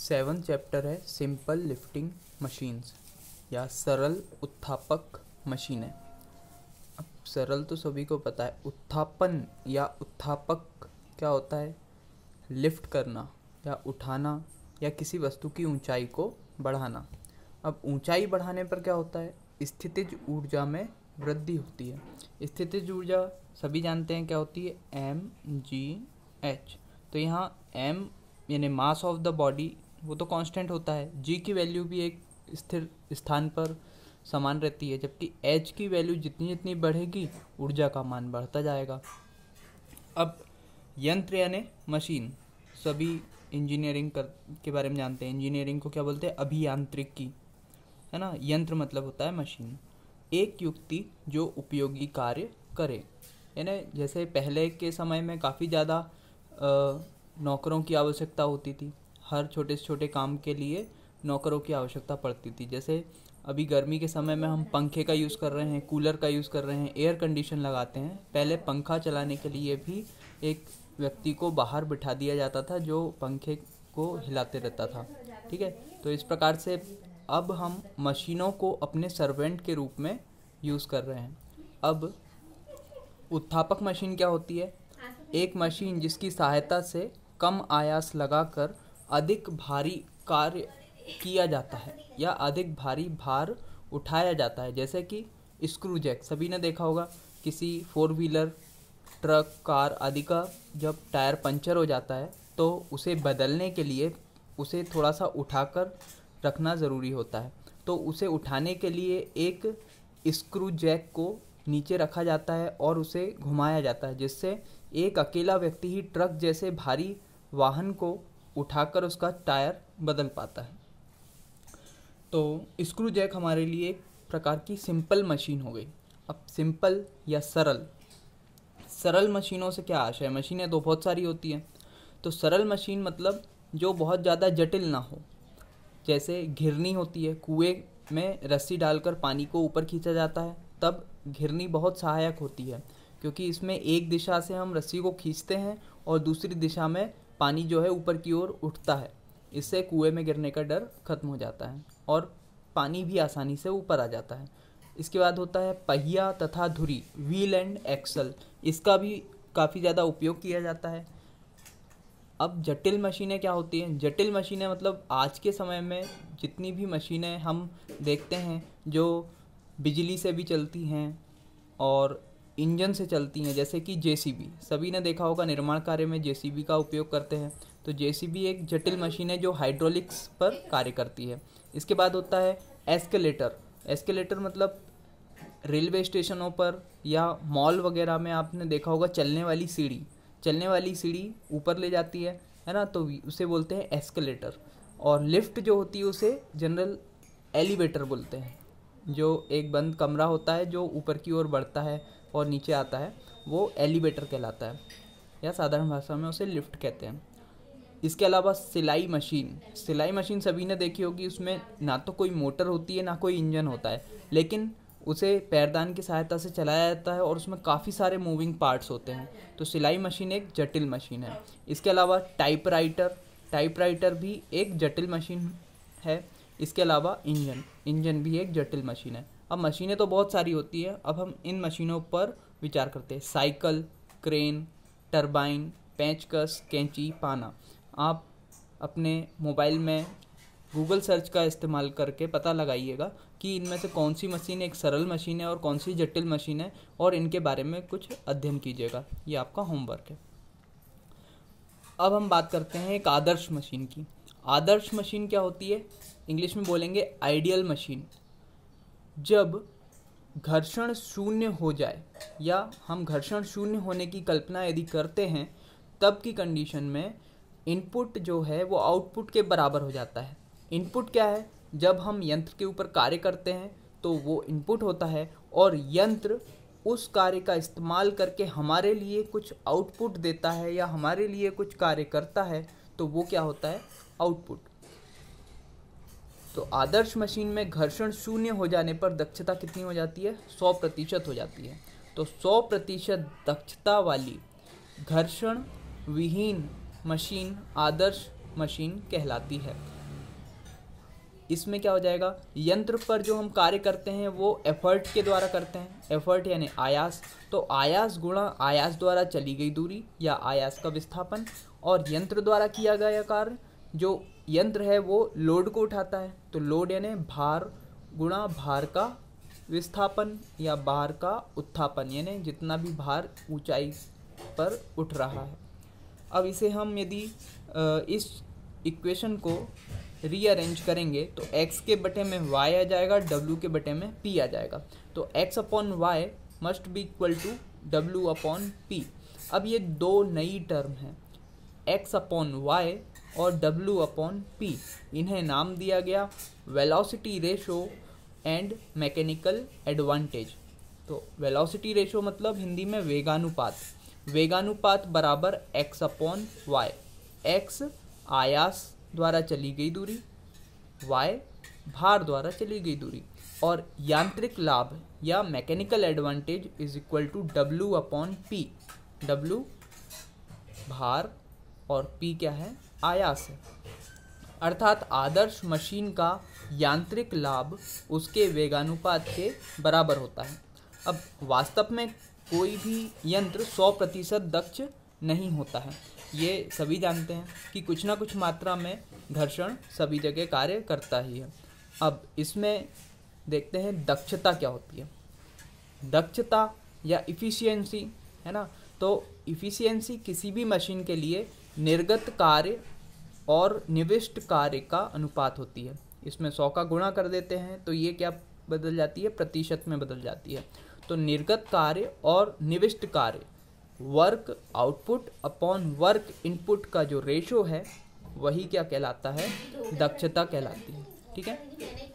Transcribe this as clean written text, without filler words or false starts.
7 chapter है simple lifting machines या सरल उत्थापक मशीनें। अब सरल तो सभी को पता है, उत्थापन या उत्थापक क्या होता है? लिफ्ट करना या उठाना या किसी वस्तु की ऊंचाई को बढ़ाना। अब ऊंचाई बढ़ाने पर क्या होता है? स्थितिज ऊर्जा में वृद्धि होती है। स्थितिज ऊर्जा सभी जानते हैं क्या होती है? mgh। तो यहाँ m यानी मास ऑफ द बॉडी वो तो कांस्टेंट होता है, g की वैल्यू भी एक स्थिर स्थान पर समान रहती है, जबकि h की वैल्यू जितनी जितनी बढ़ेगी ऊर्जा का मान बढ़ता जाएगा। अब यंत्र यानी मशीन, सभी इंजीनियरिंग के बारे में जानते हैं। इंजीनियरिंग को क्या बोलते हैं? अभियांत्रिकी, है ना। यंत्र मतलब होता है मशीन। एक युक्ति जो उपयोगी कार्य करे, यानी जैसे पहले के समय में काफ़ी ज़्यादा नौकरों की आवश्यकता होती थी। हर छोटे से छोटे काम के लिए नौकरों की आवश्यकता पड़ती थी। जैसे अभी गर्मी के समय में हम पंखे का यूज़ कर रहे हैं, कूलर का यूज़ कर रहे हैं, एयर कंडीशन लगाते हैं। पहले पंखा चलाने के लिए भी एक व्यक्ति को बाहर बिठा दिया जाता था जो पंखे को हिलाते रहता था, ठीक है। तो इस प्रकार से अब हम मशीनों को अपने सर्वेंट के रूप में यूज़ कर रहे हैं। अब उत्थापक मशीन क्या होती है? एक मशीन जिसकी सहायता से कम आयास लगाकर अधिक भारी कार्य किया जाता है या अधिक भारी भार उठाया जाता है। जैसे कि स्क्रू जैक, सभी ने देखा होगा। किसी 4 व्हीलर, ट्रक, कार आदि का जब टायर पंचर हो जाता है तो उसे बदलने के लिए उसे थोड़ा सा उठाकर रखना ज़रूरी होता है। तो उसे उठाने के लिए एक स्क्रू जैक को नीचे रखा जाता है और उसे घुमाया जाता है, जिससे एक अकेला व्यक्ति ही ट्रक जैसे भारी वाहन को उठाकर उसका टायर बदल पाता है। तो स्क्रू जैक हमारे लिए एक प्रकार की सिंपल मशीन हो गई। अब सिंपल या सरल मशीनों से क्या आशय है? मशीनें तो बहुत सारी होती हैं, तो सरल मशीन मतलब जो बहुत ज़्यादा जटिल ना हो। जैसे घिरनी होती है, कुएं में रस्सी डालकर पानी को ऊपर खींचा जाता है, तब घिरनी बहुत सहायक होती है, क्योंकि इसमें एक दिशा से हम रस्सी को खींचते हैं और दूसरी दिशा में पानी जो है ऊपर की ओर उठता है। इससे कुएं में गिरने का डर खत्म हो जाता है और पानी भी आसानी से ऊपर आ जाता है। इसके बाद होता है पहिया तथा धुरी, व्हील एंड एक्सल। इसका भी काफ़ी ज़्यादा उपयोग किया जाता है। अब जटिल मशीनें क्या होती हैं? जटिल मशीनें मतलब आज के समय में जितनी भी मशीनें हम देखते हैं जो बिजली से भी चलती हैं और इंजन से चलती हैं, जैसे कि जेसीबी। सभी ने देखा होगा, निर्माण कार्य में जेसीबी का उपयोग करते हैं। तो जेसीबी एक जटिल मशीन है जो हाइड्रोलिक्स पर कार्य करती है। इसके बाद होता है एस्केलेटर। एस्केलेटर मतलब रेलवे स्टेशनों पर या मॉल वगैरह में आपने देखा होगा चलने वाली सीढ़ी ऊपर ले जाती है ना, तो उसे बोलते हैं एस्केलेटर। और लिफ्ट जो होती है उसे जनरल एलिवेटर बोलते हैं। जो एक बंद कमरा होता है जो ऊपर की ओर बढ़ता है और नीचे आता है, वो एलिवेटर कहलाता है, या साधारण भाषा में उसे लिफ्ट कहते हैं। इसके अलावा सिलाई मशीन सभी ने देखी होगी। उसमें ना तो कोई मोटर होती है ना कोई इंजन होता है, लेकिन उसे पैरदान की सहायता से चलाया जाता है और उसमें काफ़ी सारे मूविंग पार्ट्स होते हैं। तो सिलाई मशीन एक जटिल मशीन है। इसके अलावा टाइपराइटर भी एक जटिल मशीन है। इसके अलावा इंजन भी एक जटिल मशीन है। अब मशीनें तो बहुत सारी होती है, अब हम इन मशीनों पर विचार करते हैं। साइकिल, क्रेन, टरबाइन, पेंचकस, कैंची, पाना। आप अपने मोबाइल में गूगल सर्च का इस्तेमाल करके पता लगाइएगा कि इनमें से कौन सी मशीन एक सरल मशीन है और कौन सी जटिल मशीन है, और इनके बारे में कुछ अध्ययन कीजिएगा। ये आपका होमवर्क है। अब हम बात करते हैं एक आदर्श मशीन की। आदर्श मशीन क्या होती है? इंग्लिश में बोलेंगे आइडियल मशीन। जब घर्षण शून्य हो जाए, या हम घर्षण शून्य होने की कल्पना यदि करते हैं, तब की कंडीशन में इनपुट जो है वो आउटपुट के बराबर हो जाता है। इनपुट क्या है? जब हम यंत्र के ऊपर कार्य करते हैं तो वो इनपुट होता है, और यंत्र उस कार्य का इस्तेमाल करके हमारे लिए कुछ आउटपुट देता है या हमारे लिए कुछ कार्य करता है, तो वो क्या होता है? आउटपुट। तो आदर्श मशीन में घर्षण शून्य हो जाने पर दक्षता कितनी हो जाती है? 100% हो जाती है। तो 100% दक्षता वाली घर्षण विहीन मशीन आदर्श मशीन कहलाती है। इसमें क्या हो जाएगा, यंत्र पर जो हम कार्य करते हैं वो एफर्ट के द्वारा करते हैं, एफर्ट यानी आयास, तो आयास गुणा आयास द्वारा चली गई दूरी या आयास का विस्थापन, और यंत्र द्वारा किया गया कार्य, जो यंत्र है वो लोड को उठाता है, तो लोड यानी भार गुणा भार का विस्थापन या भार का उत्थापन, यानी जितना भी भार ऊंचाई पर उठ रहा है। अब इसे हम यदि इस इक्वेशन को रीअरेंज करेंगे तो x के बटे में y आ जाएगा, w के बटे में p आ जाएगा, तो x upon y must be equal to w upon p। अब ये दो नई टर्म हैं, x अपॉन वाई और w अपॉन p, इन्हें नाम दिया गया velocity ratio and mechanical advantage. तो वेलोसिटी रेशो मतलब हिंदी में वेगानुपात, वेगानुपात बराबर x अपॉन वाई, x आयास द्वारा चली गई दूरी, y भार द्वारा चली गई दूरी, और यांत्रिक लाभ या mechanical advantage is equal to w upon p, w भार और p क्या है, आयास है। अर्थात आदर्श मशीन का यांत्रिक लाभ उसके वेगानुपात के बराबर होता है। अब वास्तव में कोई भी यंत्र 100% दक्ष नहीं होता है, ये सभी जानते हैं कि कुछ ना कुछ मात्रा में घर्षण सभी जगह कार्य करता ही है। अब इसमें देखते हैं दक्षता क्या होती है। दक्षता या इफ़िशियंसी है ना, तो इफ़िशियंसी किसी भी मशीन के लिए निर्गत कार्य और निविष्ट कार्य का अनुपात होती है। इसमें 100 का गुणा कर देते हैं तो ये क्या बदल जाती है, प्रतिशत में बदल जाती है। तो निर्गत कार्य और निविष्ट कार्य, work output upon work input का जो रेशो है वही क्या कहलाता है, दक्षता कहलाती है। ठीक है।